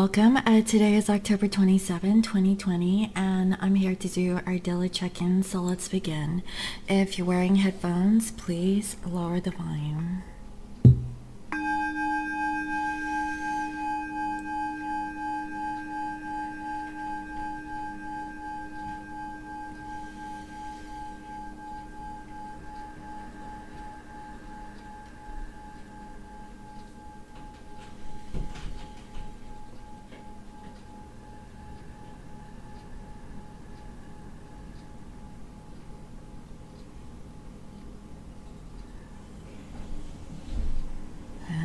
welcome. Today is October 27, 2020, and I'm here to do our daily check-in, so let's begin. If you're wearing headphones, please lower the volume.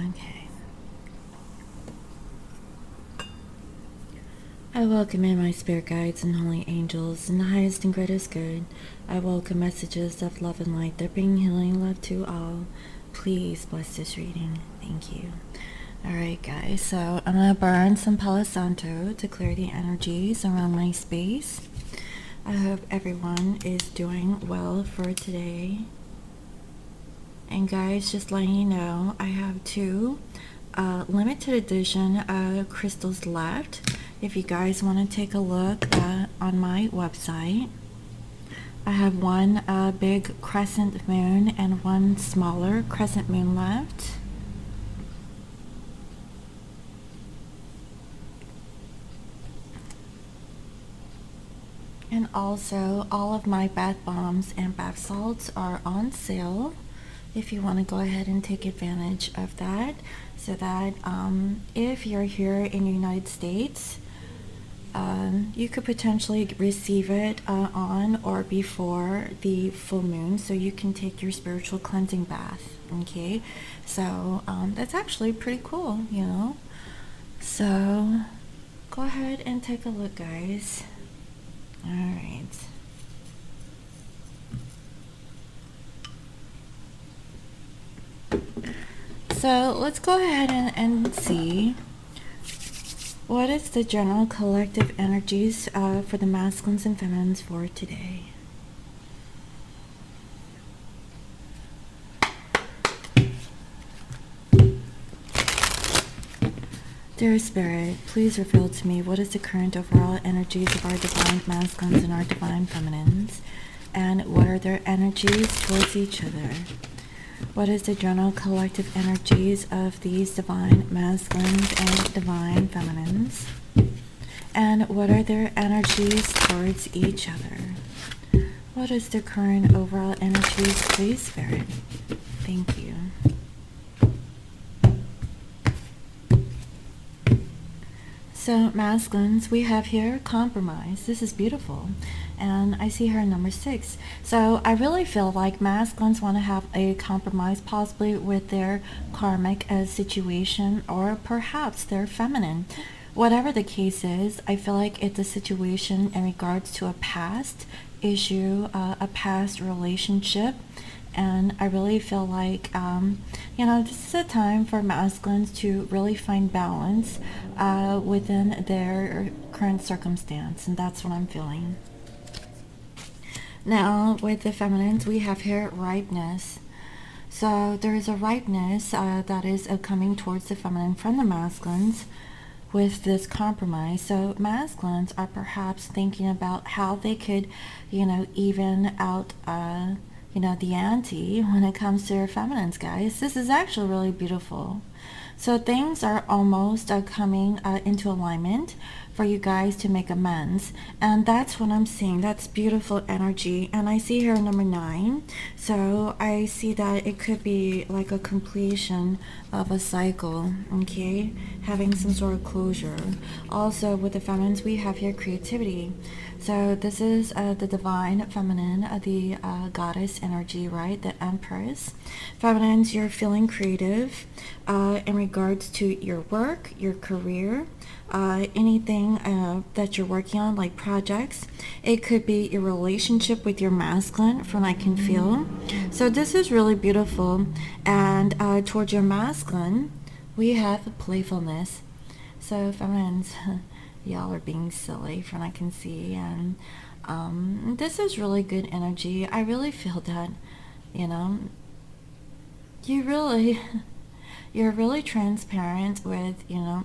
Okay. I welcome in my spirit guides and holy angels in the highest and greatest good. I welcome messages of love and light that bring healing love to all. Please bless this reading. Thank you. Alright guys, so I'm going to burn some Palo Santo to clear the energies around my space. I hope everyone is doing well for today. And guys, just letting you know, I have two limited edition crystals left. If you guys want to take a look on my website, I have one big crescent moon and one smaller crescent moon left. And also, all of my bath bombs and bath salts are on sale if you want to go ahead and take advantage of that, so that if you're here in the United States, you could potentially receive it on or before the full moon, so you can take your spiritual cleansing bath. Okay, so that's actually pretty cool, you know. So go ahead and take a look, guys. All right. So let's go ahead and see what is the general collective energies for the masculines and feminines for today. Dear Spirit, please reveal to me what is the current overall energies of our divine masculines and our divine feminines, and what are their energies towards each other. What is the general collective energies of these divine masculines and divine feminines? And what are their energies towards each other? What is the current overall energies, please, Spirit? Thank you. So, masculines, we have here compromise. This is beautiful. And I see here number 6. So I really feel like masculines want to have a compromise, possibly with their karmic situation, or perhaps they're feminine. Whatever the case is, I feel like it's a situation in regards to a past issue, a past relationship. And I really feel like, this is a time for masculines to really find balance within their current circumstance. And that's what I'm feeling. Now, with the feminines, we have here ripeness. So there is a ripeness that is coming towards the feminine from the masculines with this compromise. So masculines are perhaps thinking about how they could, even out the ante when it comes to their feminines, guys. This is actually really beautiful. So things are almost coming into alignment for you guys to make amends, and that's what I'm seeing. That's beautiful energy. And I see here number 9, so I see that it could be like a completion of a cycle, okay, having some sort of closure. Also with the feminines, we have here creativity. So this is the divine feminine, the goddess energy, right? The empress. Feminines, you're feeling creative in regards to your work, your career, anything that you're working on, like projects. It could be your relationship with your masculine, from I can feel. So this is really beautiful. And towards your masculine, we have playfulness. So feminines, y'all are being silly, from I can see. And this is really good energy. I really feel that, you really you're really transparent with,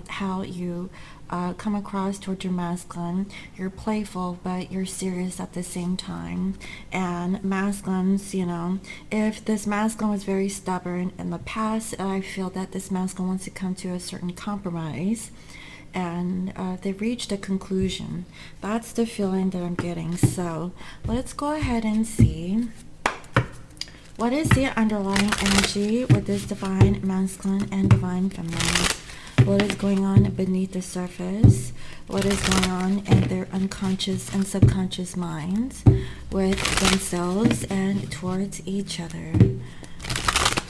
how you come across towards your masculine. You're playful, but you're serious at the same time. And masculines, if this masculine was very stubborn in the past, I feel that this masculine wants to come to a certain compromise, and they've reached a conclusion. That's the feeling that I'm getting. So let's go ahead and see what is the underlying energy with this divine masculine and divine feminine. What is going on beneath the surface? What is going on in their unconscious and subconscious minds with themselves and towards each other?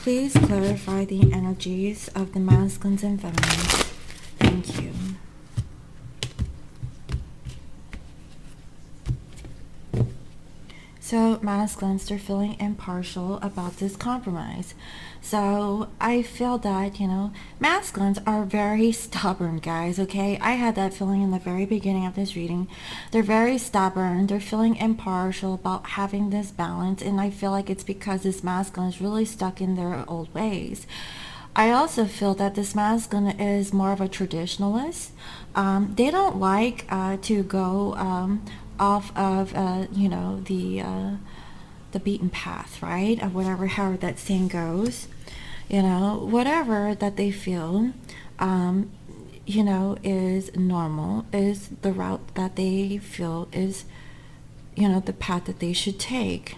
Please clarify the energies of the masculines and feminines. Thank you. So masculines, they're feeling impartial about this compromise. So I feel that, masculines are very stubborn, guys, okay? I had that feeling in the very beginning of this reading. They're very stubborn. They're feeling impartial about having this balance, and I feel like it's because this masculine is really stuck in their old ways. I also feel that this masculine is more of a traditionalist. They don't like to go off of the beaten path, right? Or whatever, however that saying goes. Whatever that they feel, is normal, is the route that they feel is, the path that they should take.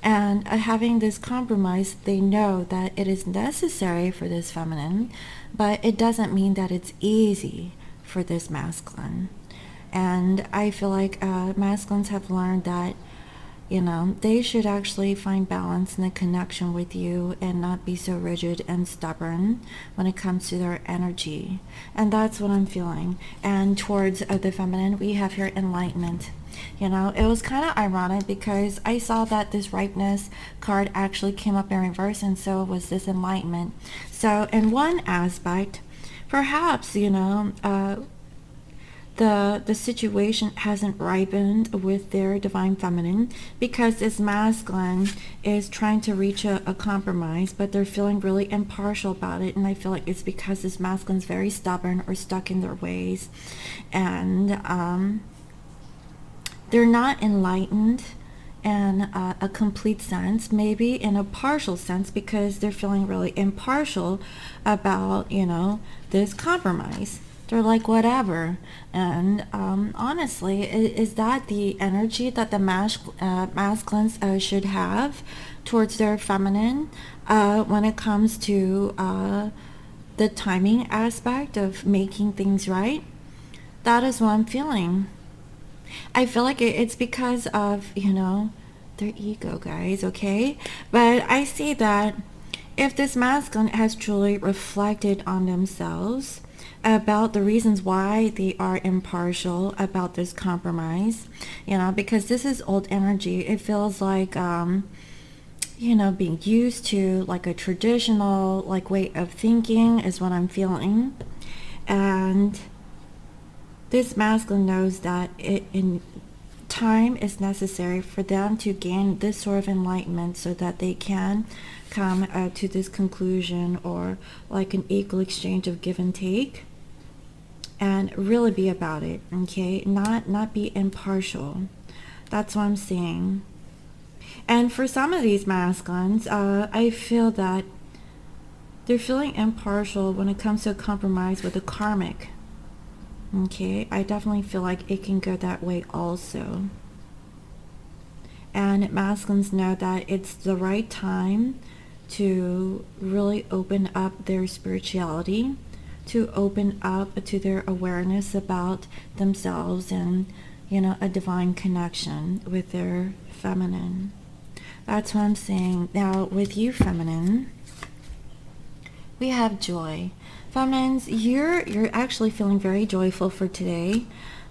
And having this compromise, they know that it is necessary for this feminine, but it doesn't mean that it's easy for this masculine. And I feel like masculines have learned that, they should actually find balance in the connection with you and not be so rigid and stubborn when it comes to their energy. And that's what I'm feeling. And towards the feminine, we have here enlightenment. It was kind of ironic because I saw that this ripeness card actually came up in reverse, and so was this enlightenment. So in one aspect, perhaps, the situation hasn't ripened with their divine feminine because this masculine is trying to reach a compromise, but they're feeling really impartial about it. And I feel like it's because this masculine is very stubborn or stuck in their ways, and they're not enlightened in a complete sense, maybe in a partial sense, because they're feeling really impartial about, this compromise. They're like, whatever. And honestly, is that the energy that the masculines should have towards their feminine when it comes to the timing aspect of making things right? That is what I'm feeling. I feel like it's because of, their ego, guys, okay? But I see that if this masculine has truly reflected on themselves about the reasons why they are impartial about this compromise, because this is old energy. It feels like, being used to like a traditional way of thinking is what I'm feeling. And this masculine knows that in time is necessary for them to gain this sort of enlightenment so that they can come to this conclusion, or like an equal exchange of give and take, and really be about it, okay? Not be impartial. That's what I'm seeing. And for some of these masculines, I feel that they're feeling impartial when it comes to a compromise with a karmic. Okay, I definitely feel like it can go that way also. And masculines know that it's the right time to really open up their spirituality, to open up to their awareness about themselves and, a divine connection with their feminine. That's what I'm saying. Now, with you, feminine, we have joy. Feminines, you're actually feeling very joyful for today,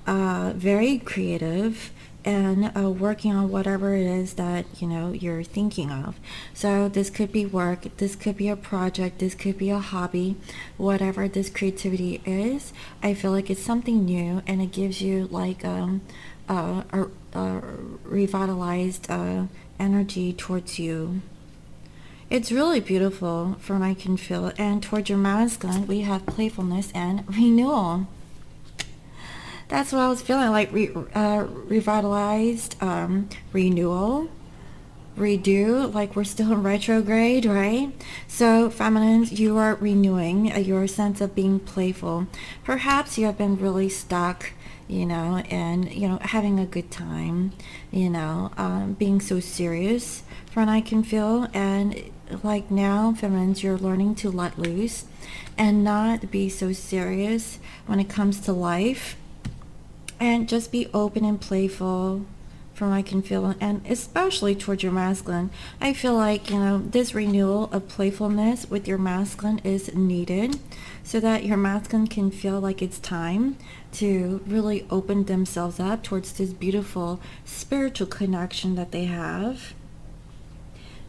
very creative, and working on whatever it is that you're thinking of. So this could be work, this could be a project, this could be a hobby, whatever this creativity is. I feel like it's something new, and it gives you like a revitalized energy towards you. It's really beautiful from what I can feel. And towards your masculine, we have playfulness and renewal. That's what I was feeling, like revitalized, renewal, redo, like we're still in retrograde, right? So feminines, you are renewing your sense of being playful. Perhaps you have been really stuck, and having a good time, being so serious from what I can feel. And like now, feminines, you're learning to let loose and not be so serious when it comes to life, and just be open and playful from what I can feel. And especially towards your masculine, I feel like this renewal of playfulness with your masculine is needed, so that your masculine can feel like it's time to really open themselves up towards this beautiful spiritual connection that they have.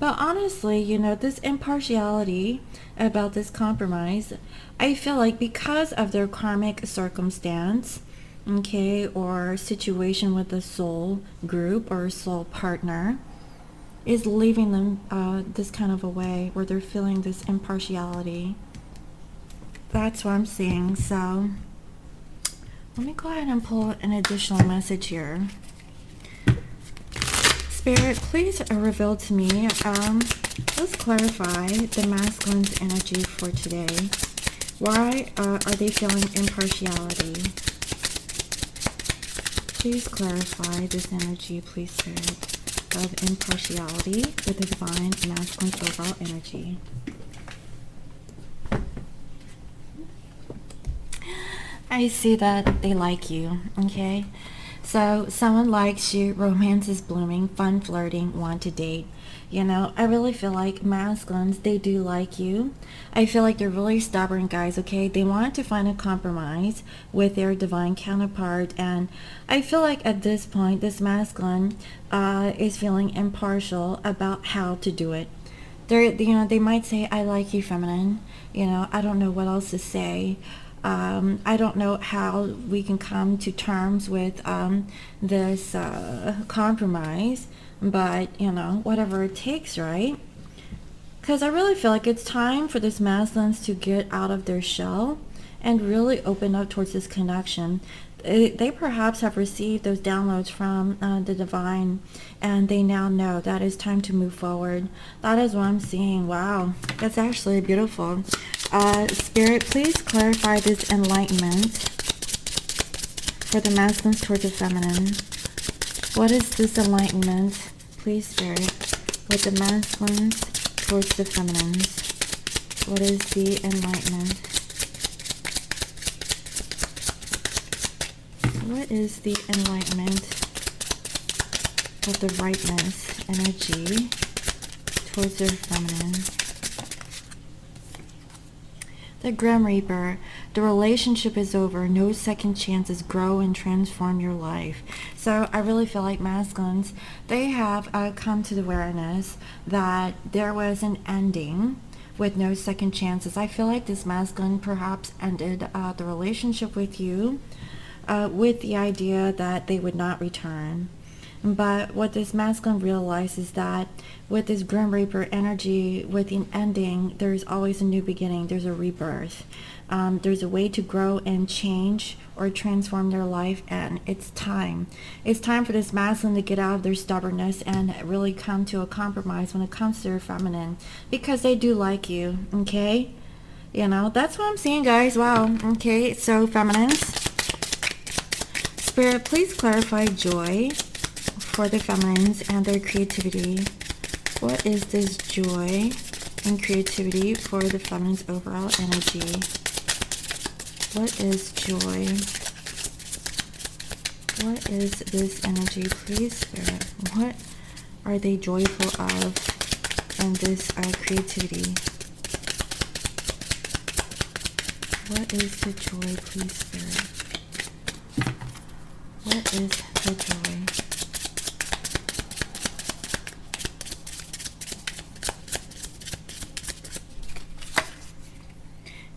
But honestly, this impartiality about this compromise, I feel like because of their karmic circumstance, okay, or situation with the soul group or soul partner, is leaving them this kind of a way where they're feeling this impartiality. That's what I'm seeing. So let me go ahead and pull an additional message here. Spirit, please reveal to me, let's clarify the masculine's energy for today. Why are they feeling impartiality? Please clarify this energy, please, Spirit, of impartiality with the divine masculine's overall energy. I see that they like you, okay? So someone likes you, romance is blooming, fun flirting, want to date. I really feel like masculines, they do like you. I feel like they're really stubborn guys, okay? They want to find a compromise with their divine counterpart. And I feel like at this point, this masculine is feeling impartial about how to do it. They might say, I like you, feminine. I don't know what else to say. I don't know how we can come to terms with this compromise, but whatever it takes, right? Because I really feel like it's time for this masculines to get out of their shell and really open up towards this connection. They perhaps have received those downloads from the divine, and they now know that it's time to move forward. That is what I'm seeing. Wow, that's actually beautiful. Spirit, please clarify this enlightenment for the masculines towards the feminine. What is this enlightenment, please, Spirit, with the masculines towards the feminines? What is the enlightenment? What is the enlightenment of the rightness energy towards their feminine? The Grim Reaper, the relationship is over, no second chances, grow and transform your life. So I really feel like masculines, they have come to the awareness that there was an ending with no second chances. I feel like this masculine perhaps ended the relationship with you with the idea that they would not return. But what this masculine realizes that with this Grim Reaper energy, with an ending, there's always a new beginning. There's a rebirth. There's a way to grow and change or transform their life, and it's time. It's time for this masculine to get out of their stubbornness and really come to a compromise when it comes to their feminine, because they do like you, okay? That's what I'm seeing, guys. Wow. Okay, so feminines, Spirit, please clarify joy for the feminines and their creativity. What is this joy and creativity for the feminines' overall energy? What is joy? What is this energy, please, Spirit? What are they joyful of in this creativity? What is the joy, please, Spirit? What is the joy?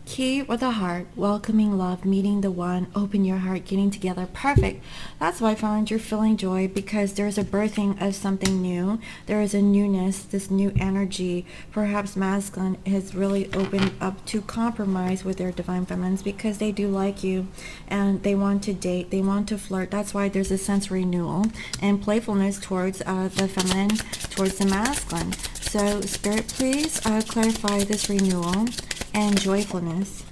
Key with a heart, welcoming love, meeting the one, open your heart, getting together. Perfect. That's why I found you're feeling joy, because there's a birthing of something new. There is a newness, this new energy. Perhaps masculine has really opened up to compromise with their divine feminines, because they do like you and they want to date, they want to flirt. That's why there's a sense of renewal and playfulness towards the feminine, towards the masculine. So Spirit, please clarify this renewal and joyfulness.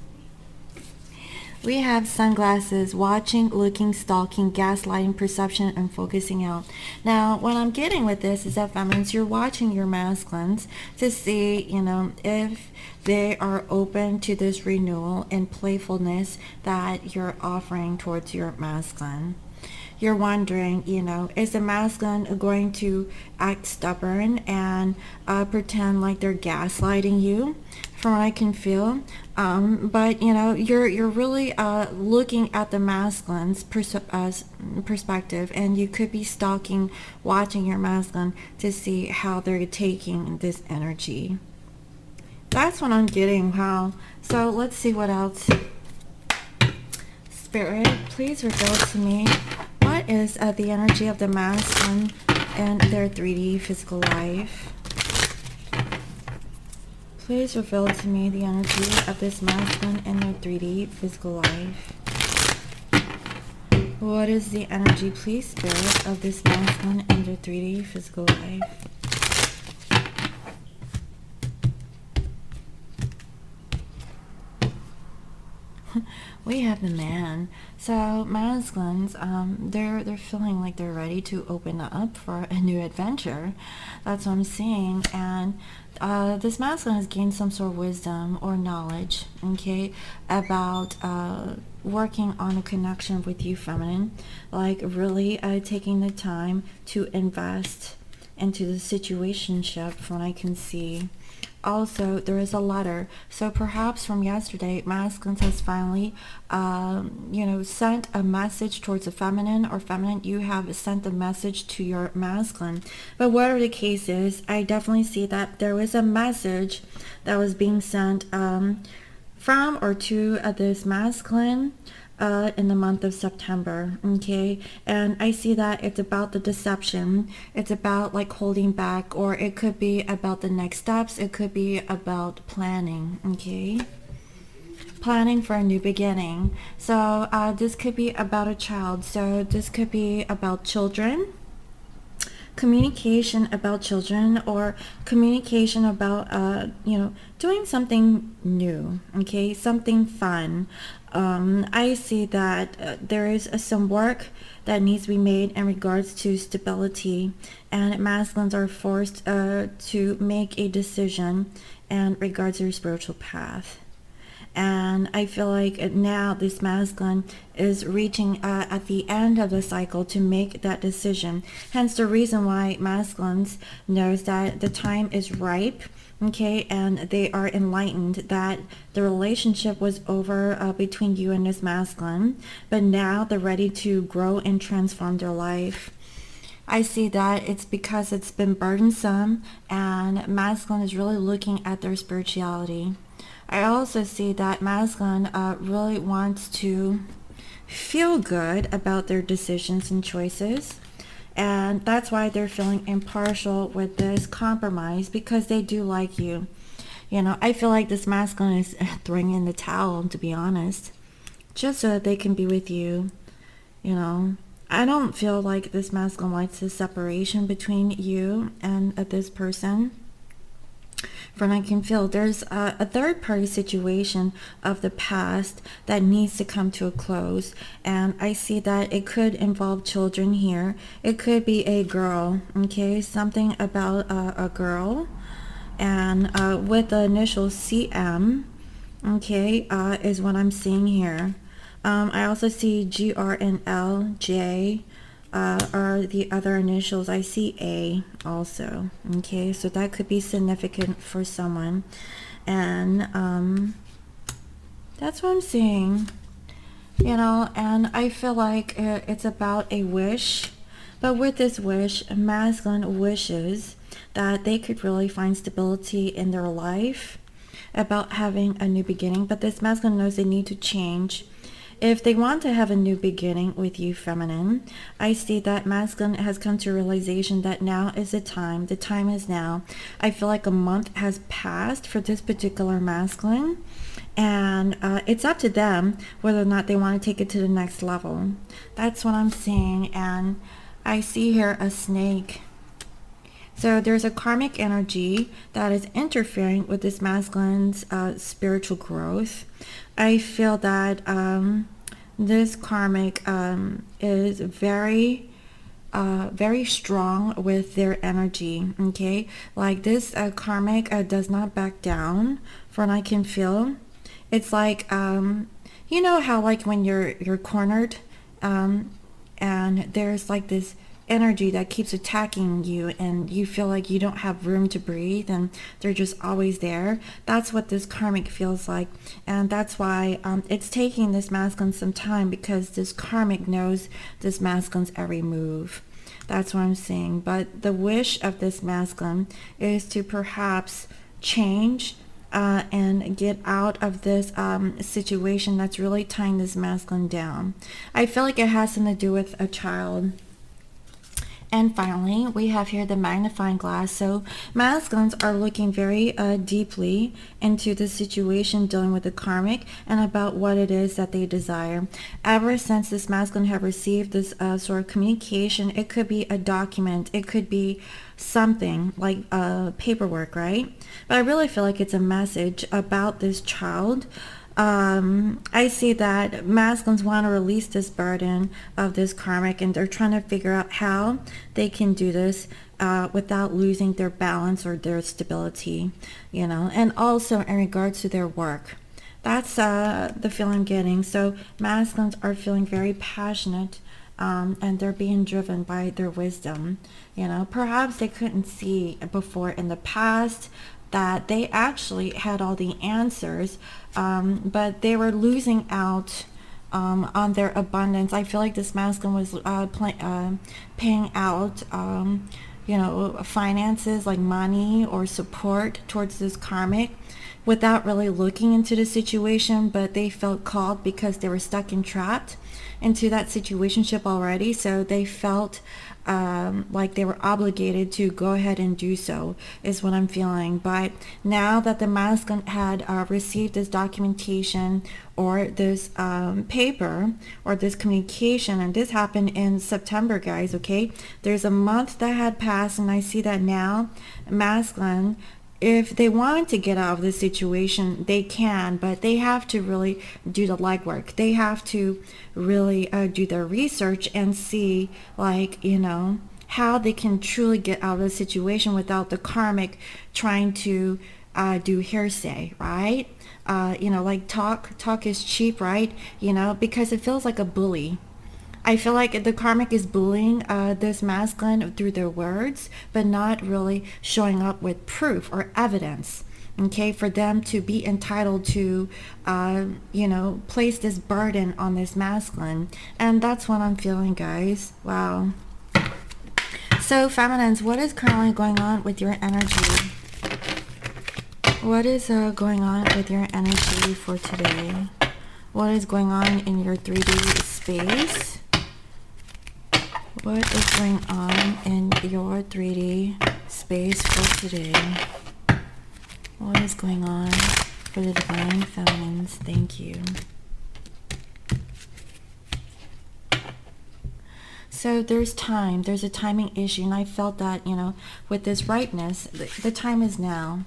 We have sunglasses, watching, looking, stalking, gaslighting, perception, and focusing out. Now, what I'm getting with this is that feminines, you're watching your masculines to see, if they are open to this renewal and playfulness that you're offering towards your masculine. You're wondering, is the masculine going to act stubborn and pretend like they're gaslighting you? From what I can feel, but you're really looking at the masculine's perspective, and you could be stalking, watching your masculine to see how they're taking this energy. That's what I'm getting. Wow. So let's see what else. Spirit, please reveal to me what is the energy of the masculine and their 3D physical life. Please reveal to me the energy of this masculine and their 3D physical life. What is the energy, please, Spirit, of this masculine and their 3D physical life? We have the man. So masculines, they're feeling like they're ready to open up for a new adventure. That's what I'm seeing. And this masculine has gained some sort of wisdom or knowledge, okay, about working on a connection with you, feminine, like really taking the time to invest into the situationship, from what I can see. Also, there is a letter. So perhaps from yesterday, masculine has finally, sent a message towards the feminine, or feminine, you have sent a message to your masculine. But whatever the case is, I definitely see that there was a message that was being sent from or to this masculine in the month of September, okay? And I see that it's about the deception. It's about like holding back, or it could be about the next steps. It could be about planning, okay? Planning for a new beginning. So this could be about a child. So this could be about children. Communication about children, or communication about doing something new, okay, something fun. I see that there is some work that needs to be made in regards to stability, and masculines are forced to make a decision in regards to their spiritual path. And I feel like now this masculine is reaching at the end of the cycle to make that decision. Hence the reason why masculines knows that the time is ripe, okay, and they are enlightened that the relationship was over between you and this masculine, but now they're ready to grow and transform their life. I see that it's because it's been burdensome, and masculine is really looking at their spirituality. I also see that masculine really wants to feel good about their decisions and choices. And that's why they're feeling impartial with this compromise, because they do like you. I feel like this masculine is throwing in the towel, to be honest, just so that they can be with you. I don't feel like this masculine likes the separation between you and this person. From I can feel there's a third party situation of the past that needs to come to a close, and I see that it could involve children here. It could be a girl, okay, something about a girl, and with the initial CM, okay, is what I'm seeing here. I also see GR and LJ are the other initials. I see A also, okay, so that could be significant for someone. And that's what I'm seeing, and I feel like it's about a wish. But with this wish, masculine wishes that they could really find stability in their life, about having a new beginning. But this masculine knows they need to change if they want to have a new beginning with you, feminine, I see that masculine has come to realization that now is the time. The time is now. I feel like a month has passed for this particular masculine, and it's up to them whether or not they want to take it to the next level. That's what I'm seeing. And I see here a snake. So there's a karmic energy that is interfering with this masculine's spiritual growth. I feel that this karmic is very very strong with their energy. Okay, like this karmic does not back down. From what I can feel, it's like you know how like when you're cornered, and there's like this energy that keeps attacking you and you feel like you don't have room to breathe, and they're just always there. That's what this karmic feels like, and that's why it's taking this masculine some time, because this karmic knows this masculine's every move. That's what I'm saying. But the wish of this masculine is to perhaps change and get out of this situation that's really tying this masculine down. I feel like it has something to do with a child. And finally, we have here the magnifying glass. So masculines are looking very deeply into the situation, dealing with the karmic and about what it is that they desire. Ever since this masculine have received this sort of communication, it could be a document, it could be something like paperwork, right? But I really feel like it's a message about this child. I see that masculines want to release this burden of this karmic, and they're trying to figure out how they can do this without losing their balance or their stability, you know, and also in regards to their work. That's the feeling I'm getting. So masculines are feeling very passionate, and they're being driven by their wisdom. You know, perhaps they couldn't see before in the past that they actually had all the answers, but they were losing out on their abundance. I feel like this masculine was paying out, you know, finances like money or support towards this karmic without really looking into the situation, but they felt called because they were stuck and trapped into that situationship already. So they felt like they were obligated to go ahead and do so, is what I'm feeling. But now that the masculine had received this documentation or this paper or this communication, and this happened in September, guys, okay? There's a month that had passed, and I see that now masculine, if they wanted to get out of this situation, they can, but they have to really do the legwork. They have to really do their research and see, like, you know, how they can truly get out of the situation without the karmic trying to do hearsay, right? You know, like talk is cheap, right? You know, because it feels like a bully. I feel like the karmic is bullying this masculine through their words, but not really showing up with proof or evidence, okay, for them to be entitled to, you know, place this burden on this masculine. And that's what I'm feeling, guys. Wow. So, feminines, what is currently going on with your energy? What is going on with your energy for today? What is going on in your 3D space? What is going on in your 3D space for today? What is going on for the divine feminines? Thank you. So there's time. There's a timing issue, and I felt that, you know, with this rightness, the time is now.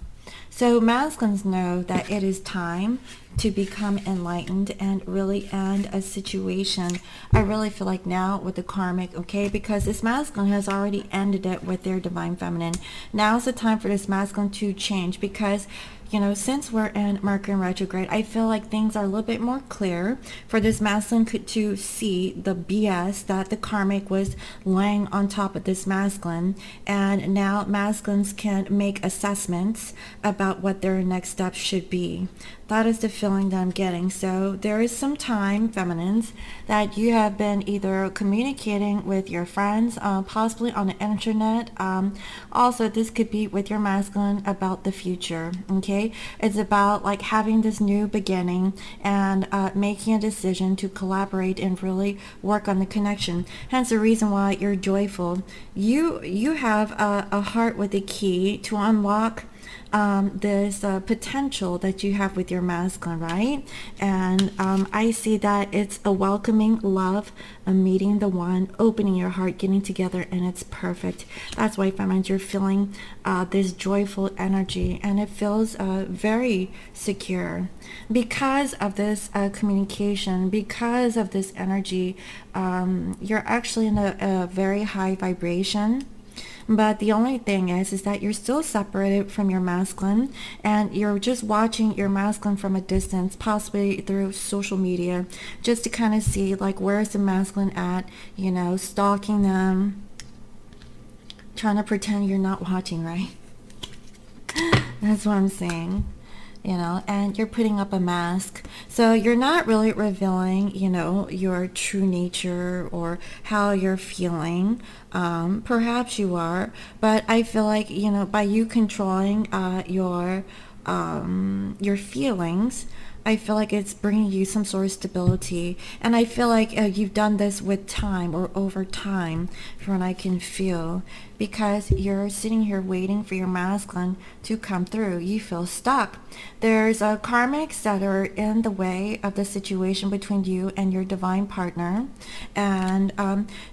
So masculines know that it is time to become enlightened and really end a situation. I really feel like now with the karmic, okay, because this masculine has already ended it with their divine feminine. Now's the time for this masculine to change, because, you know, since we're in Mercury in retrograde, I feel like things are a little bit more clear for this masculine to see the BS that the karmic was laying on top of this masculine. And now masculines can make assessments about what their next steps should be. That is the feeling that I'm getting. So there is some time, feminines, that you have been either communicating with your friends, possibly on the internet. Also, this could be with your masculine about the future, okay? okay? It's about like having this new beginning and making a decision to collaborate and really work on the connection. Hence the reason why you're joyful. You have a heart with a key to unlock this potential that you have with your masculine, right? And I see that it's a welcoming love, a meeting the one, opening your heart, getting together, and it's perfect. That's why, feminines, you're feeling this joyful energy, and it feels very secure because of this communication, because of this energy. You're actually in a very high vibration. But the only thing is that you're still separated from your masculine, and you're just watching your masculine from a distance, possibly through social media, just to kind of see like where's the masculine at, you know, stalking them, trying to pretend you're not watching, right? That's what I'm saying. You know, and you're putting up a mask. So you're not really revealing, you know, your true nature or how you're feeling. Perhaps you are, but I feel like, you know, by you controlling your feelings, I feel like it's bringing you some sort of stability. And I feel like you've done this with time or over time, from what I can feel, because you're sitting here waiting for your masculine to come through. You feel stuck. There's karmics that are in the way of the situation between you and your divine partner. And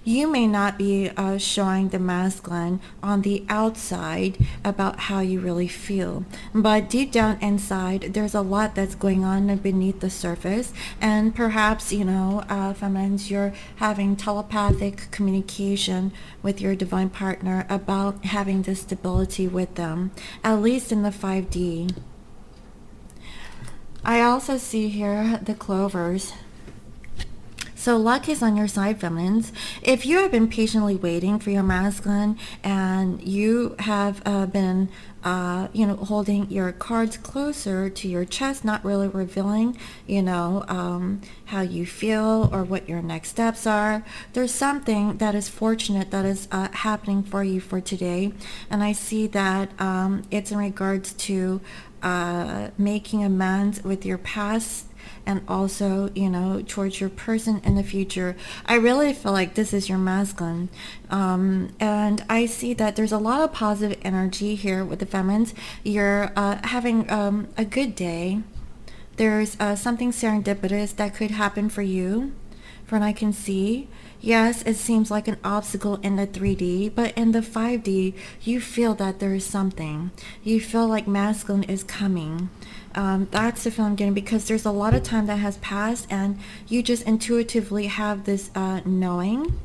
you may not be showing the masculine on the outside about how you really feel. But deep down inside, there's a lot that's going on beneath the surface. And perhaps, you know, feminines, you're having telepathic communication with your divine partner about having this stability with them, at least in the 5D. I also see here the clovers. So luck is on your side, feminines. If you have been patiently waiting for your masculine and you have been, you know, holding your cards closer to your chest, not really revealing, you know, how you feel or what your next steps are, there's something that is fortunate that is happening for you for today. And I see that it's in regards to making amends with your past, and also, you know, towards your person in the future. I really feel like this is your masculine. And I see that there's a lot of positive energy here with the feminines. You're having a good day. There's something serendipitous that could happen for you, from what I can see. Yes, it seems like an obstacle in the 3D, but in the 5D, you feel that there is something. You feel like masculine is coming. That's the feeling I'm getting, because there's a lot of time that has passed and you just intuitively have this knowing,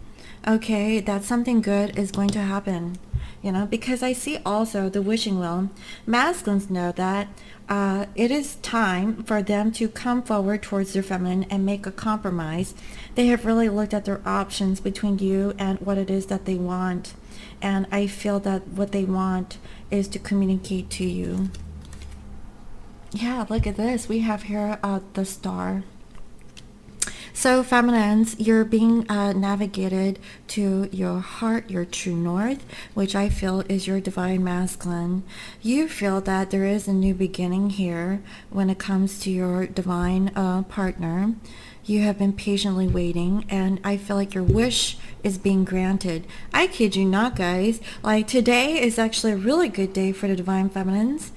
okay, that something good is going to happen. You know, because I see also the wishing well. Masculines know that it is time for them to come forward towards their feminine and make a compromise. They have really looked at their options between you and what it is that they want. And I feel that what they want is to communicate to you. Yeah, look at this. We have here the star. So feminines, you're being navigated to your heart, your true north, which I feel is your divine masculine. You feel that there is a new beginning here when it comes to your divine partner. You have been patiently waiting, and I feel like your wish is being granted. I kid you not, guys. Like, today is actually a really good day for the divine feminines.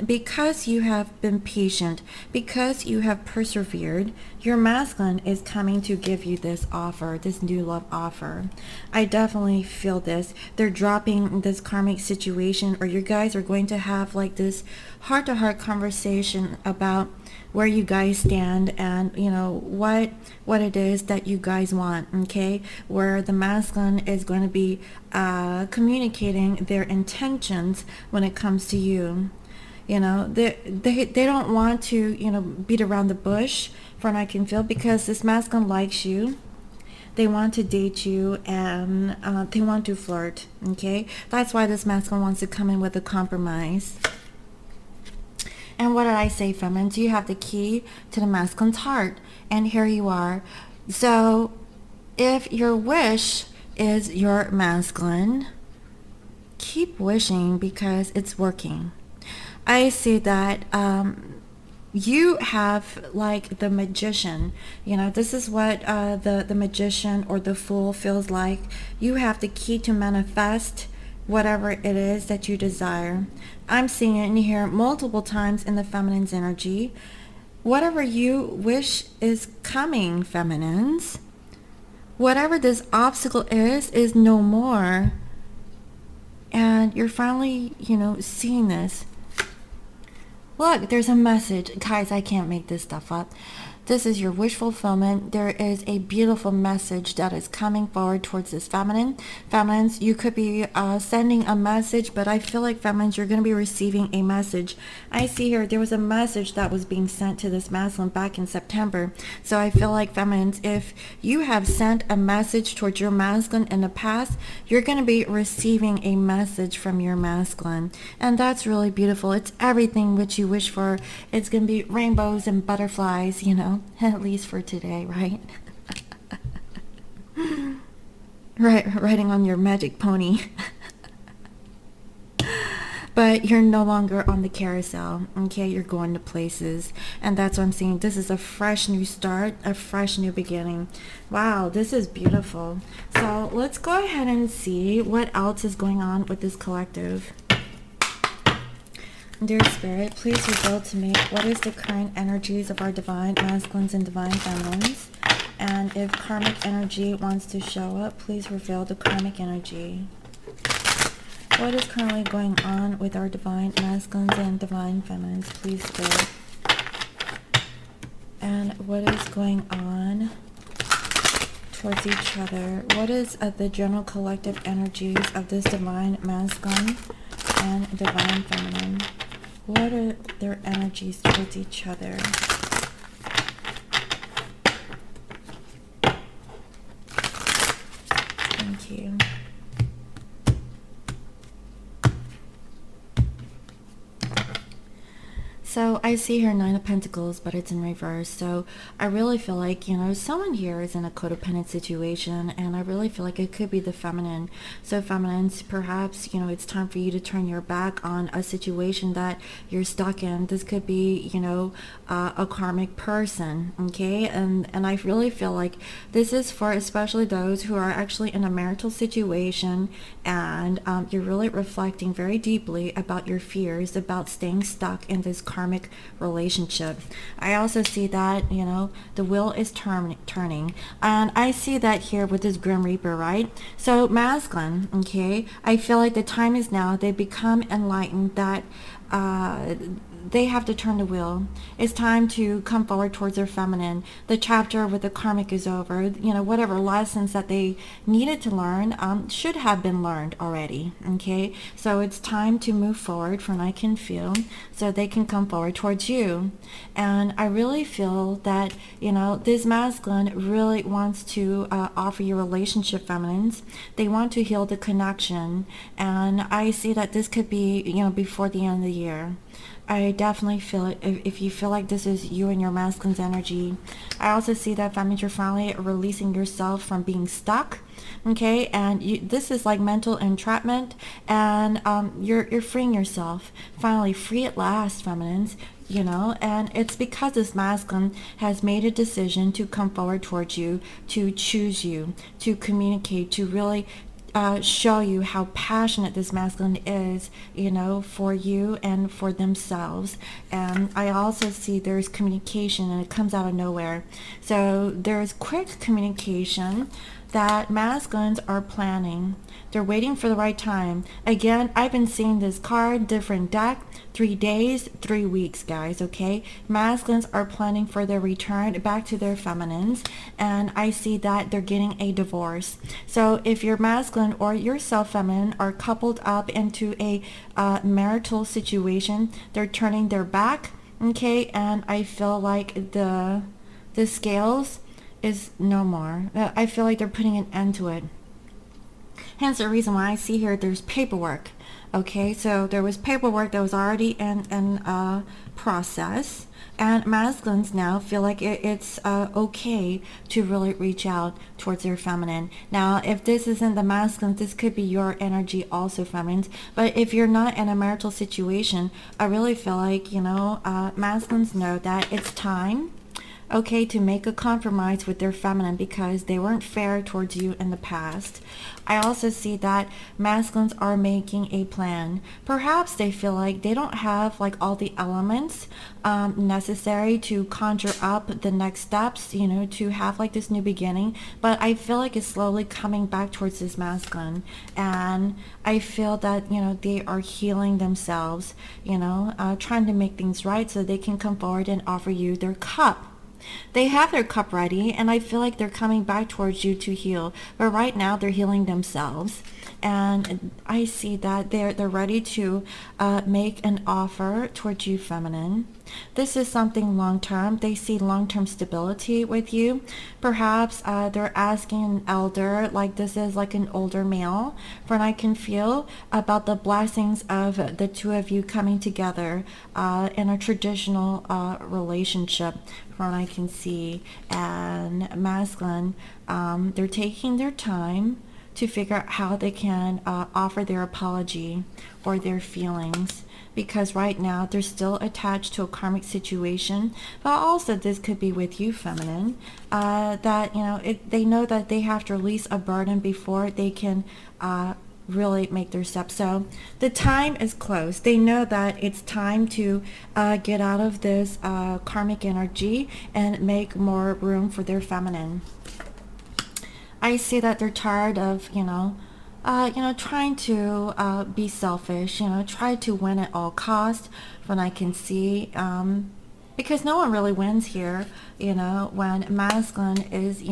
Because you have been patient, because you have persevered, your masculine is coming to give you this offer, this new love offer. I definitely feel this. They're dropping this karmic situation, or you guys are going to have like this heart-to-heart conversation about where you guys stand and, you know, what it is that you guys want, okay? Where the masculine is going to be communicating their intentions when it comes to you. You know, they don't want to, you know, beat around the bush, from what I can feel, because this masculine likes you. They want to date you, and they want to flirt, okay? That's why this masculine wants to come in with a compromise. And what did I say, feminines? You have the key to the masculine's heart. And here you are. So if your wish is your masculine, keep wishing, because it's working. I see that you have like the magician. You know, this is what the magician or the fool feels like. You have the key to manifest whatever it is that you desire. I'm seeing it in here multiple times in the feminine's energy. Whatever you wish is coming, feminines. Whatever this obstacle is no more. And you're finally, seeing this. Look, there's a message. Guys, I can't make this stuff up. This is your wish fulfillment. There is a beautiful message that is coming forward towards this feminine. Feminines, you could be sending a message, but I feel like feminines, you're going to be receiving a message. I see here there was a message that was being sent to this masculine back in September. So I feel like feminines, if you have sent a message towards your masculine in the past, you're going to be receiving a message from your masculine. And that's really beautiful. It's everything which you wish for. It's going to be rainbows and butterflies, at least for today, right? Right, riding on your magic pony. But you're no longer on the carousel, okay? You're going to places, and that's what I'm seeing. This is a fresh new start, a fresh new beginning. Wow, this is beautiful. So let's go ahead and see what else is going on with this collective. Dear Spirit, please reveal to me what is the current energies of our divine masculines and divine feminines. And if karmic energy wants to show up, please reveal the karmic energy. What is currently going on with our divine masculines and divine feminines? Please Spirit. And what is going on towards each other? What is the general collective energies of this divine masculine and divine feminine? What are their energies towards each other? Thank you. So I see here 9 of Pentacles, but it's in reverse. So I really feel like, someone here is in a codependent situation, and I really feel like it could be the feminine. So feminines, perhaps, it's time for you to turn your back on a situation that you're stuck in. This could be, a karmic person, okay? And I really feel like this is for especially those who are actually in a marital situation, and you're really reflecting very deeply about your fears, about staying stuck in this karmic relationship. I also see that, the wheel is turning. And I see that here with this Grim Reaper, right? So masculine, okay? I feel like the time is now. They become enlightened that they have to turn the wheel. It's time to come forward towards their feminine. The chapter with the karmic is over. Whatever lessons that they needed to learn should have been learned already. Okay, so it's time to move forward from I can feel, so they can come forward towards you. And I really feel that this masculine really wants to offer you relationship, feminines. They want to heal the connection, and I see that this could be before the end of the year. I definitely feel it. If you feel like this is you and your masculine's energy, I also see that feminines, you're finally releasing yourself from being stuck, okay? And this is like mental entrapment, and you're freeing yourself. Finally, free at last, feminines. And it's because this masculine has made a decision to come forward towards you, to choose you, to communicate, to really show you how passionate this masculine is, for you and for themselves. And I also see there's communication, and it comes out of nowhere. So there's quick communication that masculines are planning. They're waiting for the right time. Again, I've been seeing this card, different deck, 3 days, 3 weeks, guys, okay? Masculines are planning for their return back to their feminines, and I see that they're getting a divorce. So if your masculine or yourself feminine are coupled up into a marital situation, they're turning their back, okay? And I feel like the scales is no more. I feel like they're putting an end to it. Hence the reason why I see here there's paperwork. Okay, so there was paperwork that was already in process, and masculines now feel like it's okay to really reach out towards their feminine. Now, if this isn't the masculines, this could be your energy also, feminines. But if you're not in a marital situation, I really feel like, masculines know that it's time, okay, to make a compromise with their feminine because they weren't fair towards you in the past. I also see that masculines are making a plan. Perhaps they feel like they don't have like all the elements necessary to conjure up the next steps, to have like this new beginning. But I feel like it's slowly coming back towards this masculine. And I feel that, they are healing themselves, trying to make things right so they can come forward and offer you their cup. They have their cup ready, and I feel like they're coming back towards you to heal. But right now, they're healing themselves. And I see that they're ready to make an offer towards you, feminine. This is something long-term. They see long-term stability with you. Perhaps they're asking an elder, like this is like an older male, for what I can feel, about the blessings of the two of you coming together in a traditional relationship, from what I can see. And masculine, they're taking their time to figure out how they can offer their apology or their feelings, because right now they're still attached to a karmic situation. But also this could be with you, feminine, that they know that they have to release a burden before they can really make their steps. So the time is close. They know that it's time to get out of this karmic energy and make more room for their feminine. I see that they're tired of, trying to be selfish, try to win at all costs, from what I can see, because no one really wins here, when masculine is,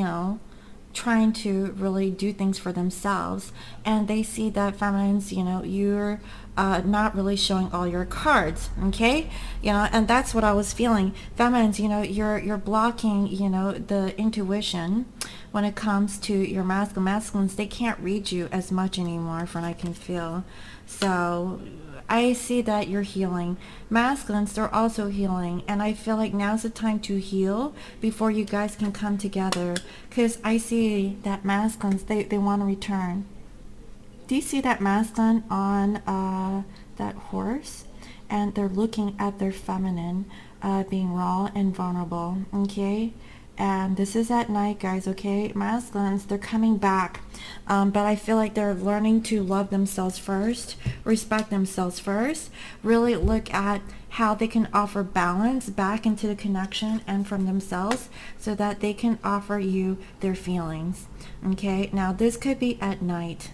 trying to really do things for themselves, and they see that feminines, you're not really showing all your cards, okay, and that's what I was feeling. Feminines, you're blocking, the intuition when it comes to your masculines. They can't read you as much anymore, from what I can feel. So I see that you're healing. Masculines, they're also healing, and I feel like now's the time to heal before you guys can come together, because I see that masculines, they want to return. Do you see that masculine on that horse? And they're looking at their feminine being raw and vulnerable, okay? And this is at night, guys, okay? Masculines, they're coming back. But I feel like they're learning to love themselves first, respect themselves first, really look at how they can offer balance back into the connection and from themselves so that they can offer you their feelings, okay? Now, this could be at night.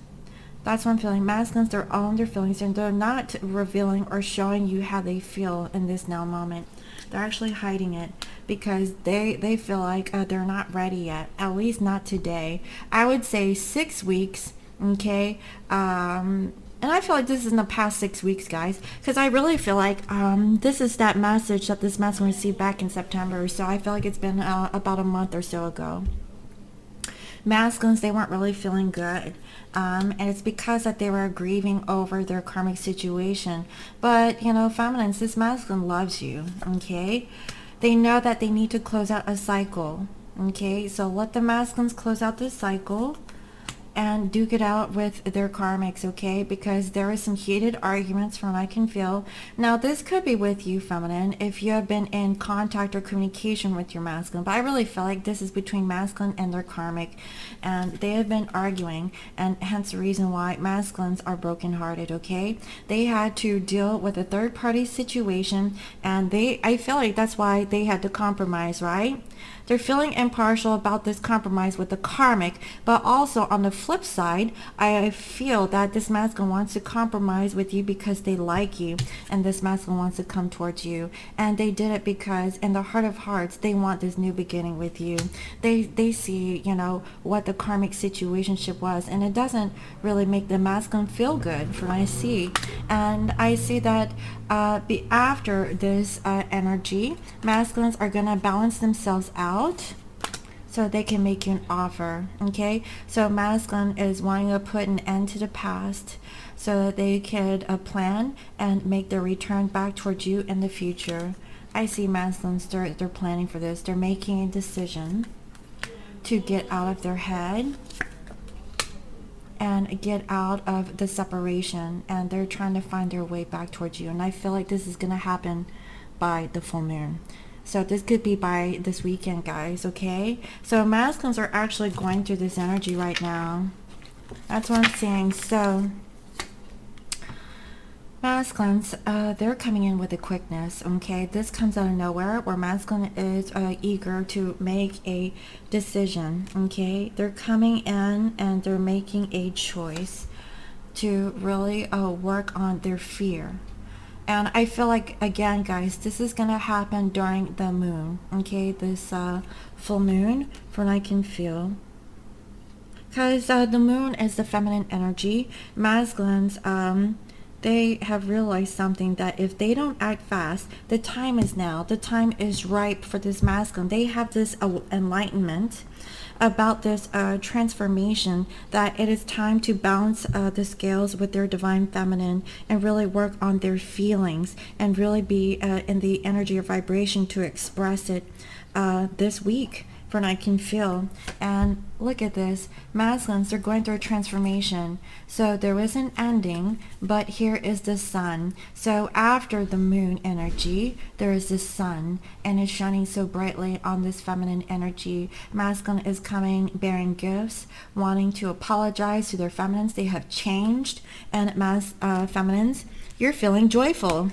That's what I'm feeling. Masculines, they're on their feelings, and they're not revealing or showing you how they feel in this now moment. They're actually hiding it because they feel like they're not ready yet, at least not today. I would say 6 weeks, okay? And I feel like this is in the past 6 weeks, guys, because I really feel like this is that message that this masculine received back in September. So I feel like it's been about a month or so ago. Masculines, they weren't really feeling good. And it's because that they were grieving over their karmic situation. But, feminines, this masculine loves you, okay? They know that they need to close out a cycle, okay? So let the masculines close out this cycle and duke it out with their karmics, okay? Because there is some heated arguments, from what I can feel. Now, this could be with you, feminine, if you have been in contact or communication with your masculine. But I really feel like this is between masculine and their karmic. And they have been arguing, and hence the reason why masculines are brokenhearted, okay? They had to deal with a third-party situation, and I feel like that's why they had to compromise, right? They're feeling impartial about this compromise with the karmic, but also on the flip side, I feel that this masculine wants to compromise with you because they like you, and this masculine wants to come towards you. And they did it because in the heart of hearts, they want this new beginning with you. They see, what the karmic situationship was, and it doesn't really make the masculine feel good, from what I see. And I see that after this energy, masculines are going to balance themselves out so they can make you an offer. Okay, so masculine is wanting to put an end to the past so that they could plan and make their return back towards you in the future. I see masculines, they're planning for this. They're making a decision to get out of their head and get out of the separation, and they're trying to find their way back towards you. And I feel like this is going to happen by the full moon. So this could be by this weekend, guys. Okay, so masculines are actually going through this energy right now. That's what I'm seeing. So masculines, they're coming in with a quickness. Okay, this comes out of nowhere, where masculine is eager to make a decision. Okay, they're coming in and they're making a choice to really work on their fear. And I feel like, again, guys, this is going to happen during the moon. Okay, this full moon, from what I can feel. Because the moon is the feminine energy. Masculines, they have realized something, that if they don't act fast, the time is now. The time is ripe for this masculine. They have this enlightenment about this transformation, that it is time to balance the scales with their divine feminine and really work on their feelings and really be in the energy or vibration to express it this week. For I can feel. And look at this, masculines, they're going through a transformation. So there is an ending, but here is the sun. So after the moon energy, there is the sun, and it's shining so brightly on this feminine energy. Masculine is coming bearing gifts, wanting to apologize to their feminines. They have changed, and feminines, you're feeling joyful.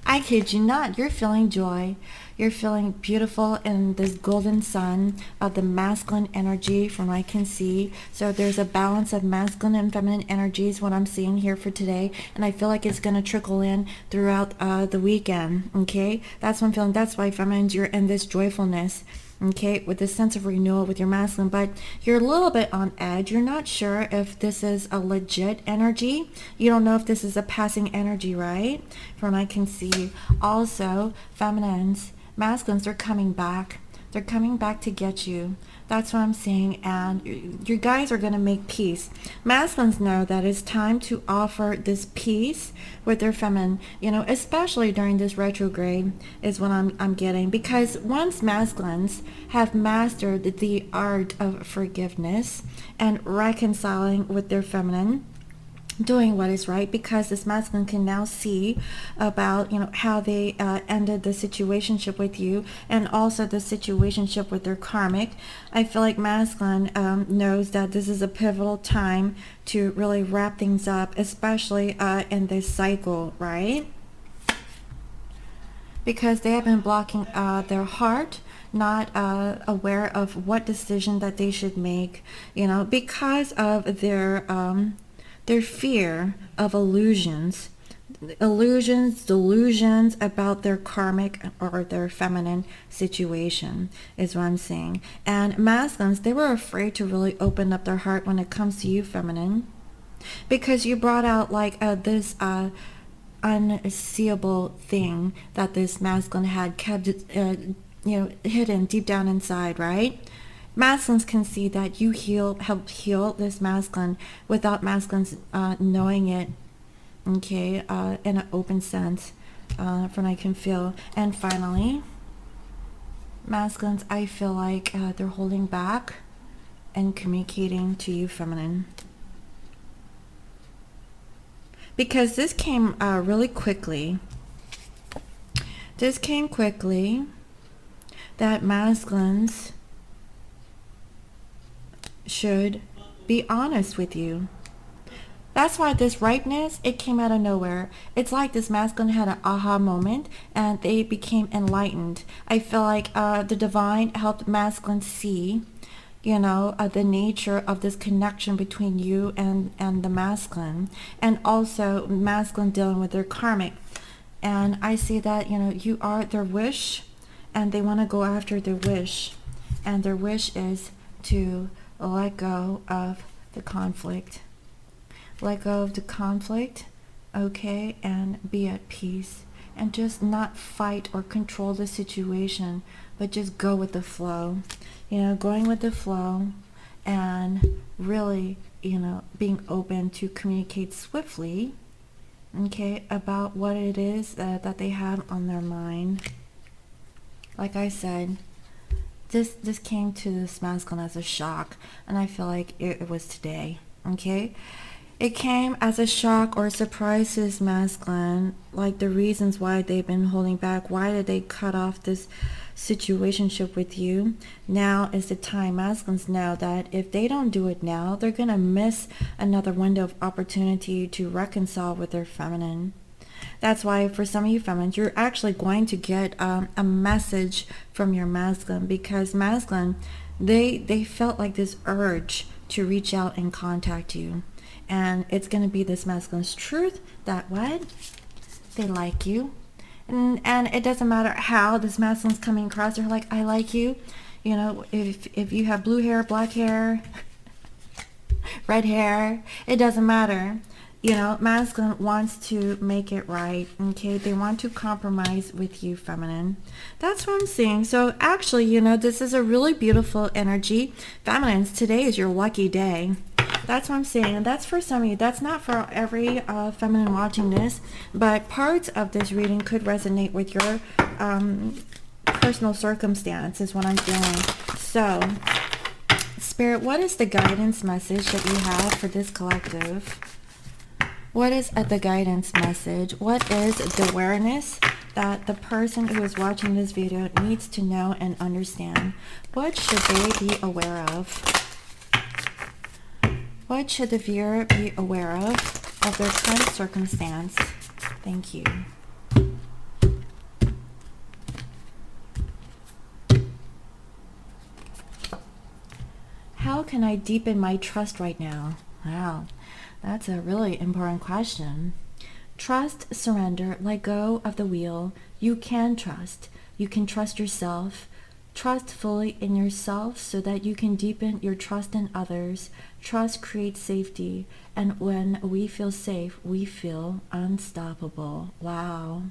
I kid you not, you're feeling joy. You're feeling beautiful in this golden sun of the masculine energy, from what I can see. So there's a balance of masculine and feminine energies, what I'm seeing here for today. And I feel like it's going to trickle in throughout the weekend. Okay, that's what I'm feeling. That's why, feminines, you're in this joyfulness. Okay, with this sense of renewal with your masculine, but you're a little bit on edge. You're not sure if this is a legit energy. You don't know if this is a passing energy, right? From what I can see. Also, feminines, masculines, they're coming back. They're coming back to get you. That's what I'm saying. And you guys are going to make peace. Masculines know that it's time to offer this peace with their feminine, you know, especially during this retrograde is what I'm getting. Because once masculines have mastered the art of forgiveness and reconciling with their feminine, doing what is right, because this masculine can now see about, you know, how they ended the situationship with you, and also the situationship with their karmic. I feel like masculine knows that this is a pivotal time to really wrap things up, especially in this cycle, right? Because they have been blocking their heart, not aware of what decision that they should make, you know, because of their fear of delusions about their karmic or their feminine situation is what I'm saying. And masculines, they were afraid to really open up their heart when it comes to you, feminine, because you brought out like this unseeable thing that this masculine had kept hidden deep down inside, right? Masculines can see that you helped heal this masculine without masculines knowing it, okay, in an open sense, from what I can feel. And finally, masculines, I feel like they're holding back and communicating to you, feminine. Because this came really quickly. This came quickly, that masculines should be honest with you. That's why this ripeness, it came out of nowhere. It's like this masculine had an aha moment and they became enlightened. I feel like the divine helped masculine see, you know, the nature of this connection between you and the masculine, and also masculine dealing with their karmic. And I see that, you know, you are their wish, and they want to go after their wish, and their wish is to let go of the conflict. Let go of the conflict, okay, and be at peace. And just not fight or control the situation, but just go with the flow. You know, going with the flow and really, you know, being open to communicate swiftly, okay, about what it is that they have on their mind. Like I said, this came to this masculine as a shock, and I feel like it was today, okay? It came as a shock or a surprise to this masculine, like the reasons why they've been holding back. Why did they cut off this situationship with you? Now is the time. Masculines know that if they don't do it now, they're going to miss another window of opportunity to reconcile with their feminine. That's why for some of you feminines, you're actually going to get a message from your masculine, because masculine, they felt like this urge to reach out and contact you. And it's going to be this masculine's truth that what? They like you. And it doesn't matter how this masculine's coming across. They're like, I like you. You know, if you have blue hair, black hair, red hair, it doesn't matter. You know, masculine wants to make it right, okay? They want to compromise with you, feminine. That's what I'm seeing. So actually, you know, this is a really beautiful energy. Feminines, today is your lucky day. That's what I'm saying. And that's for some of you. That's not for every feminine watching this, but parts of this reading could resonate with your personal circumstance is what I'm feeling. So, Spirit, what is the guidance message that you have for this collective? What is the guidance message? What is the awareness that the person who is watching this video needs to know and understand? What should they be aware of? What should the viewer be aware of their current circumstance? Thank you. How can I deepen my trust right now? Wow. That's a really important question. Trust, surrender, let go of the wheel. You can trust. You can trust yourself. Trust fully in yourself so that you can deepen your trust in others. Trust creates safety. And when we feel safe, we feel unstoppable. Wow.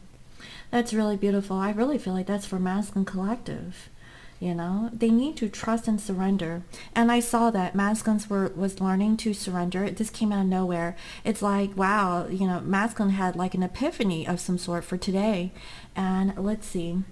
That's really beautiful. I really feel like that's for masculine collective. You know, they need to trust and surrender. And I saw that masculines was learning to surrender. This came out of nowhere. It's like, wow, you know, masculine had like an epiphany of some sort for today. And let's see.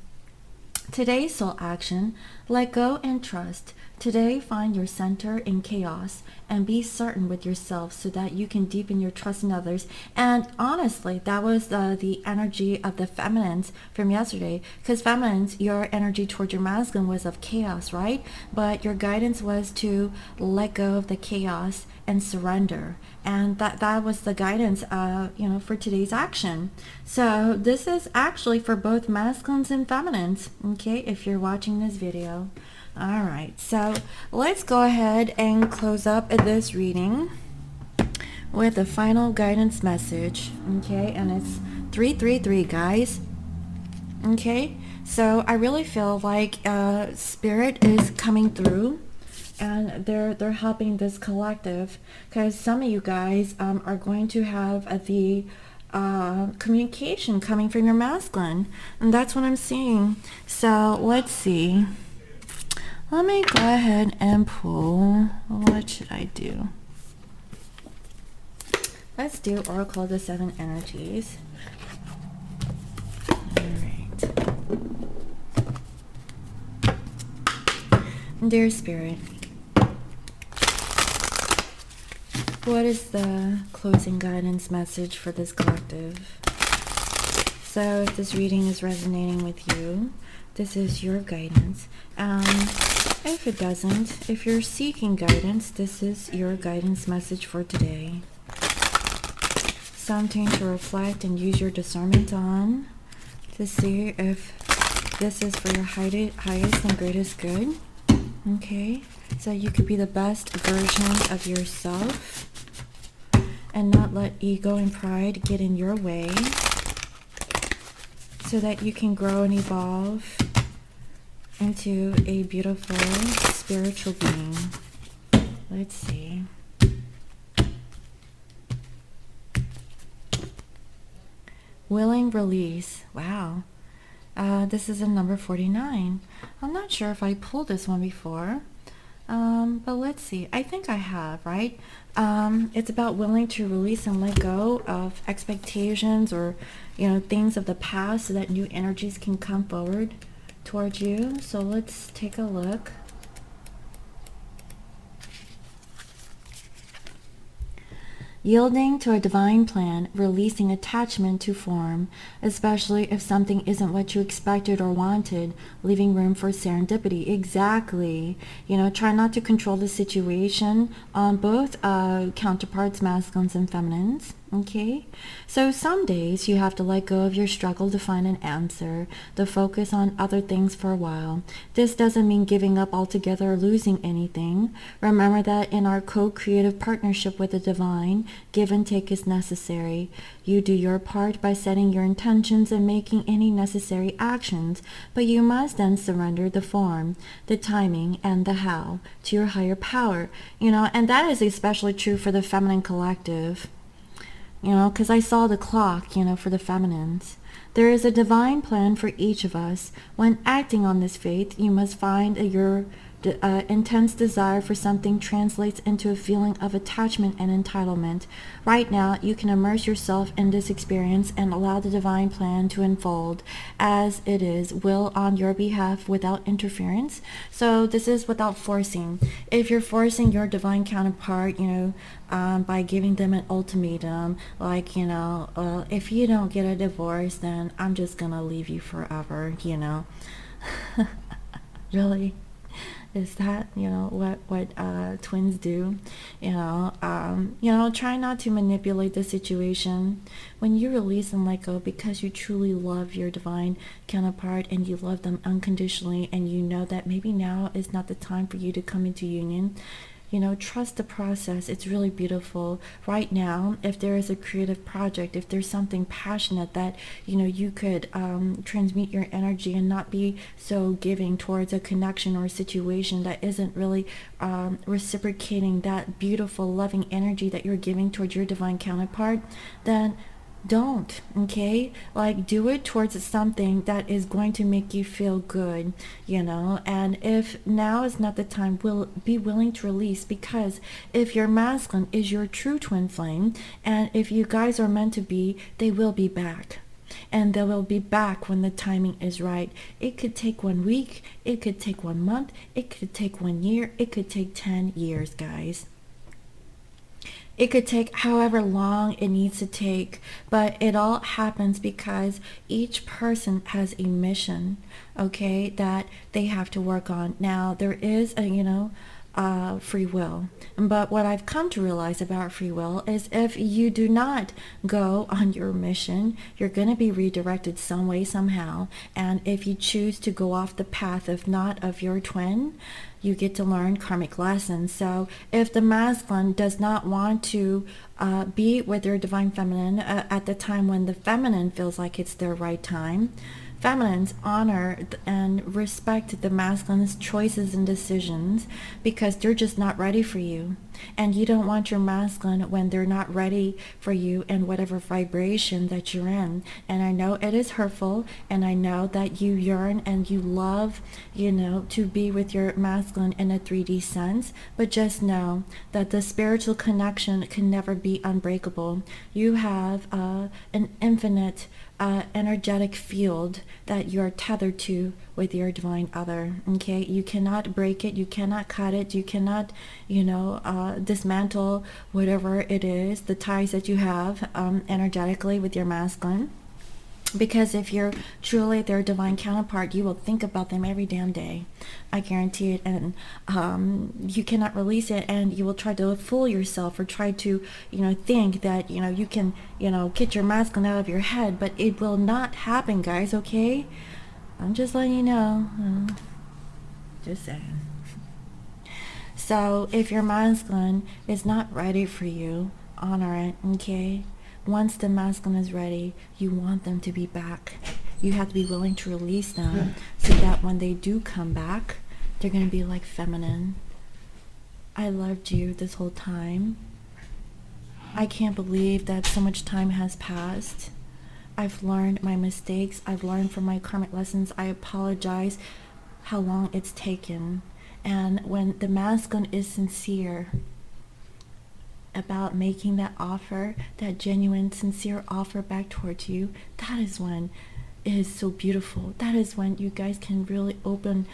Today's soul action, let go and trust. Today, find your center in chaos and be certain with yourself so that you can deepen your trust in others. And honestly, that was the energy of the feminines from yesterday. Because feminines, your energy towards your masculine was of chaos, right? But your guidance was to let go of the chaos and surrender. And that was the guidance, you know, for today's action. So this is actually for both masculines and feminines, okay, if you're watching this video. All right, so let's go ahead and close up this reading with the final guidance message, okay? And it's 333, guys. Okay, so I really feel like Spirit is coming through, and they're helping this collective, because some of you guys are going to have the communication coming from your masculine, and that's what I'm seeing. So let's see. Let me go ahead and pull. What should I do? Let's do Oracle of the Seven Energies. Alright. Dear Spirit, what is the closing guidance message for this collective? So if this reading is resonating with you, this is your guidance. If it doesn't, if you're seeking guidance, this is your guidance message for today. Something to reflect and use your discernment on to see if this is for your highest and greatest good. Okay, so you could be the best version of yourself and not let ego and pride get in your way, so that you can grow and evolve into a beautiful spiritual being. Let's see. Willing release. Wow. This is a number 49. I'm not sure if I pulled this one before. But let's see. I think I have, right? It's about willing to release and let go of expectations or, things of the past so that new energies can come forward towards you. So let's take a look. Yielding to a divine plan, releasing attachment to form, especially if something isn't what you expected or wanted, leaving room for serendipity. Exactly. Try not to control the situation on both counterparts, masculines and feminines. Okay, so some days you have to let go of your struggle to find an answer, to focus on other things for a while. This doesn't mean giving up altogether or losing anything. Remember that in our co-creative partnership with the divine, give and take is necessary. You do your part by setting your intentions and making any necessary actions, but you must then surrender the form, the timing, and the how to your higher power. And that is especially true for the feminine collective. Because I saw the clock, for the feminines. There is a divine plan for each of us. When acting on this faith, you must find your intense desire for something translates into a feeling of attachment and entitlement. Right now, you can immerse yourself in this experience and allow the divine plan to unfold as it is, will on your behalf without interference. So this is without forcing. If you're forcing your divine counterpart, by giving them an ultimatum, like, if you don't get a divorce, then I'm just gonna leave you forever, Really? Is that what twins do? Try not to manipulate the situation. When you release and let go because you truly love your divine counterpart and you love them unconditionally, and you know that maybe now is not the time for you to come into union, trust the process. It's really beautiful. Right now, if there is a creative project, if there's something passionate that, you could transmute your energy and not be so giving towards a connection or a situation that isn't really reciprocating that beautiful, loving energy that you're giving towards your divine counterpart, then don't, okay? Like, do it towards something that is going to make you feel good, and if now is not the time, be willing to release, because if your masculine is your true twin flame, and if you guys are meant to be, they will be back. And they will be back when the timing is right. It could take 1 week, it could take 1 month, it could take 1 year, it could take 10 years, guys. It could take however long it needs to take, but it all happens because each person has a mission, okay, that they have to work on. Now, there is free will. But what I've come to realize about free will is if you do not go on your mission, you're going to be redirected some way, somehow. And if you choose to go off the path of your twin, you get to learn karmic lessons. So if the masculine does not want to be with their divine feminine at the time when the feminine feels like it's their right time, feminines honor and respect the masculine's choices and decisions because they're just not ready for you. And you don't want your masculine when they're not ready for you in whatever vibration that you're in. And I know it is hurtful, and I know that you yearn and you love, to be with your masculine in a 3D sense, but just know that the spiritual connection can never be unbreakable. You have an infinite energetic field that you're tethered to with your divine other. Okay, you cannot break it, you cannot cut it, you cannot dismantle whatever it is, the ties that you have energetically with your masculine, because if you're truly their divine counterpart, you will think about them every damn day. I guarantee it. And you cannot release it, and you will try to fool yourself or try to think that you can get your masculine out of your head, but it will not happen, guys. Okay, I'm just letting you know. Just saying. So if your masculine is not ready for you, honor it. Okay, once the masculine is ready, you want them to be back. You have to be willing to release them so that when they do come back, they're going to be like feminine. I loved you this whole time. I can't believe that so much time has passed. I've learned my mistakes. I've learned from my karmic lessons. I apologize how long it's taken. And when the masculine is sincere about making that offer, that genuine, sincere offer back towards you, that is when it is so beautiful. That is when you guys can really open,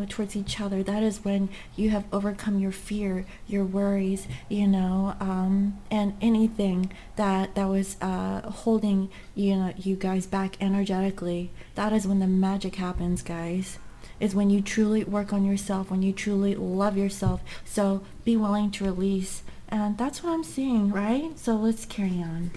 towards each other. That is when you have overcome your fear, your worries, and anything that was holding, you guys back energetically. That is when the magic happens, guys. Is when you truly work on yourself, when you truly love yourself. So be willing to release. And that's what I'm seeing, right? So let's carry on.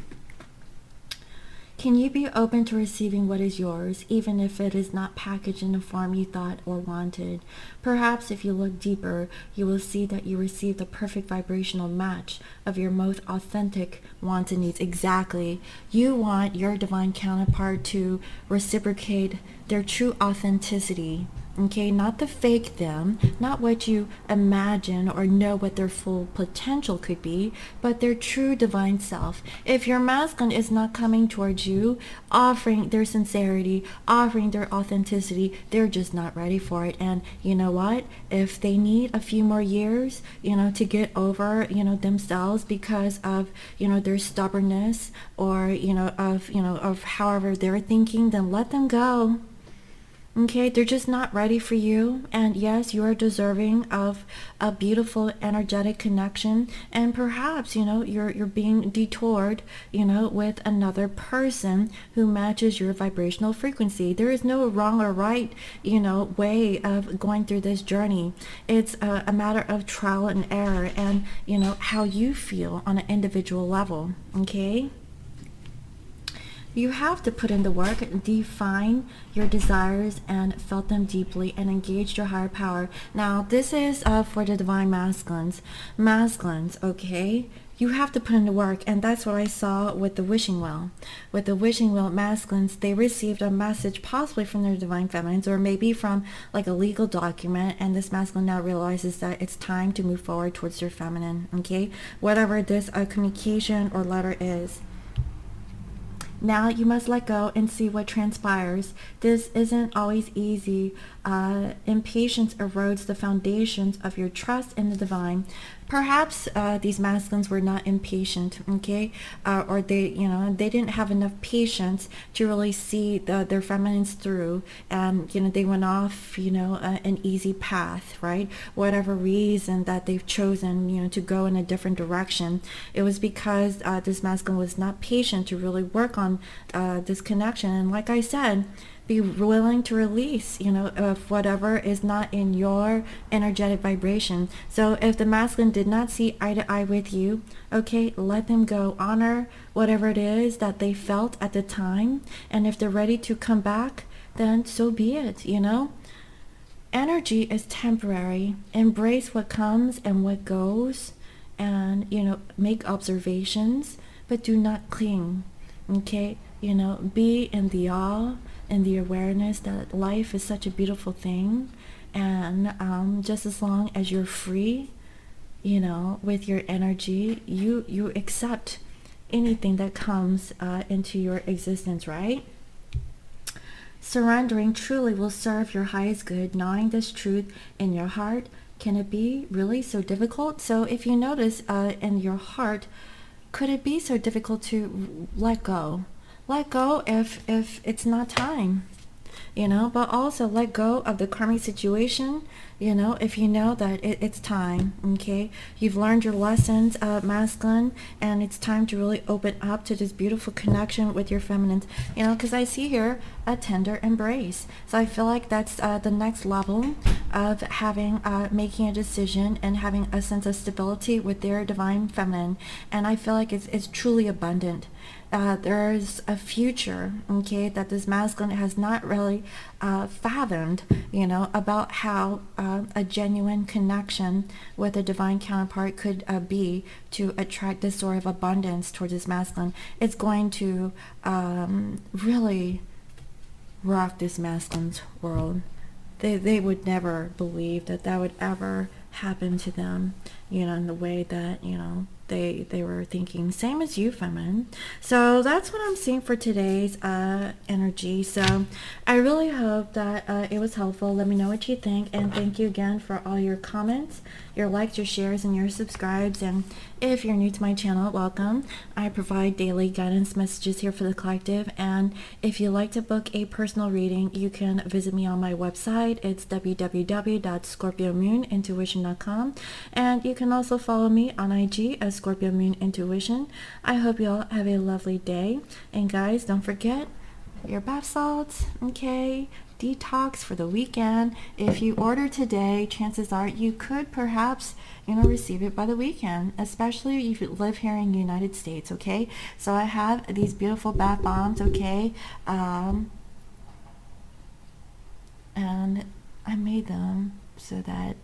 Can you be open to receiving what is yours, even if it is not packaged in the form you thought or wanted? Perhaps if you look deeper, you will see that you received the perfect vibrational match of your most authentic wants and needs. Exactly. You want your divine counterpart to reciprocate their true authenticity. Okay, not the fake them, not what you imagine or know what their full potential could be, but their true divine self. If your masculine is not coming towards you, offering their sincerity, offering their authenticity, they're just not ready for it. And you know what? If they need a few more years, to get over, themselves because of, their stubbornness or, of however they're thinking, then let them go. Okay, they're just not ready for you. And yes, you are deserving of a beautiful energetic connection. And perhaps, you're being detoured, with another person who matches your vibrational frequency. There is no wrong or right, way of going through this journey. It's a matter of trial and error and, how you feel on an individual level. Okay? You have to put in the work, define your desires and felt them deeply and engage your higher power. Now, this is for the divine masculines. Masculines, okay? You have to put in the work, and that's what I saw with the wishing well. With the wishing well masculines, they received a message possibly from their divine feminines or maybe from like a legal document, and this masculine now realizes that it's time to move forward towards their feminine, okay? Whatever this communication or letter is. Now you must let go and see what transpires. This isn't always easy. Impatience erodes the foundations of your trust in the divine. Perhaps these masculines were not impatient, okay? Or they didn't have enough patience to really see their feminines through, and they went off, an easy path, right? Whatever reason that they've chosen, to go in a different direction, it was because this masculine was not patient to really work on this connection. And like I said, be willing to release, of whatever is not in your energetic vibration. So if the masculine did not see eye to eye with you, okay, let them go. Honor whatever it is that they felt at the time. And if they're ready to come back, then so be it, Energy is temporary. Embrace what comes and what goes, and, make observations, but do not cling, okay? Be in the awe and the awareness that life is such a beautiful thing, and just as long as you're free, with your energy, you accept anything that comes into your existence, right? Surrendering truly will serve your highest good, knowing this truth in your heart. Can it be really so difficult? So if you notice in your heart, could it be so difficult to let go? Let go if it's not time, but also let go of the karmic situation, if you know that it's time, okay? You've learned your lessons, masculine, and it's time to really open up to this beautiful connection with your feminine, because I see here a tender embrace. So I feel like that's the next level of having, making a decision and having a sense of stability with their divine feminine. And I feel like it's truly abundant. There's a future, okay, that this masculine has not really fathomed, about how a genuine connection with a divine counterpart could be to attract this sort of abundance towards this masculine. It's going to really rock this masculine's world. They would never believe that would ever happen to them. you know, in the way that, you know, they were thinking, same as you, feminine. So that's what I'm seeing for today's energy. So I really hope that it was helpful. Let me know what you think, and thank you again for all your comments, your likes, your shares, and your subscribes. And if you're new to my channel, welcome. I provide daily guidance messages here for the collective, and if you'd like to book a personal reading, you can visit me on my website. It's www.scorpiomoonintuition.com, and you can also follow me on IG as Scorpio Moon Intuition. I hope you all have a lovely day, and guys, don't forget your bath salts, okay? Detox for the weekend. If you order today, chances are you could perhaps, you know, receive it by the weekend, especially if you live here in the United States, okay? So I have these beautiful bath bombs, okay? And I made them so that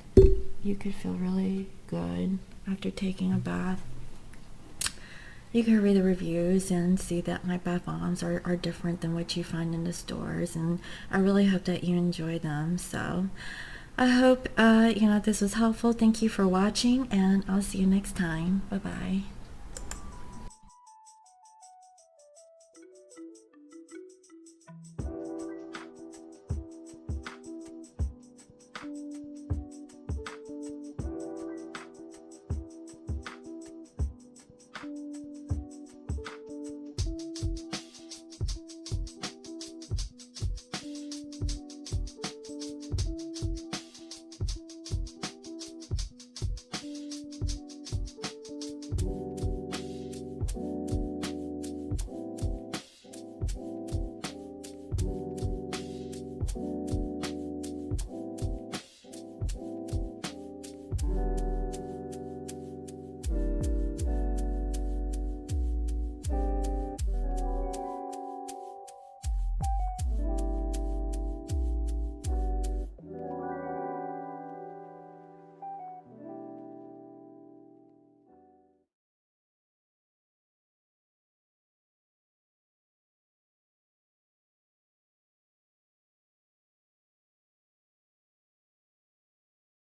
you could feel really good after taking a bath. You can read the reviews and see that my bath bombs are different than what you find in the stores, and I really hope that you enjoy them. So I hope you know, this was helpful. Thank you for watching, and I'll see you next time. Bye bye.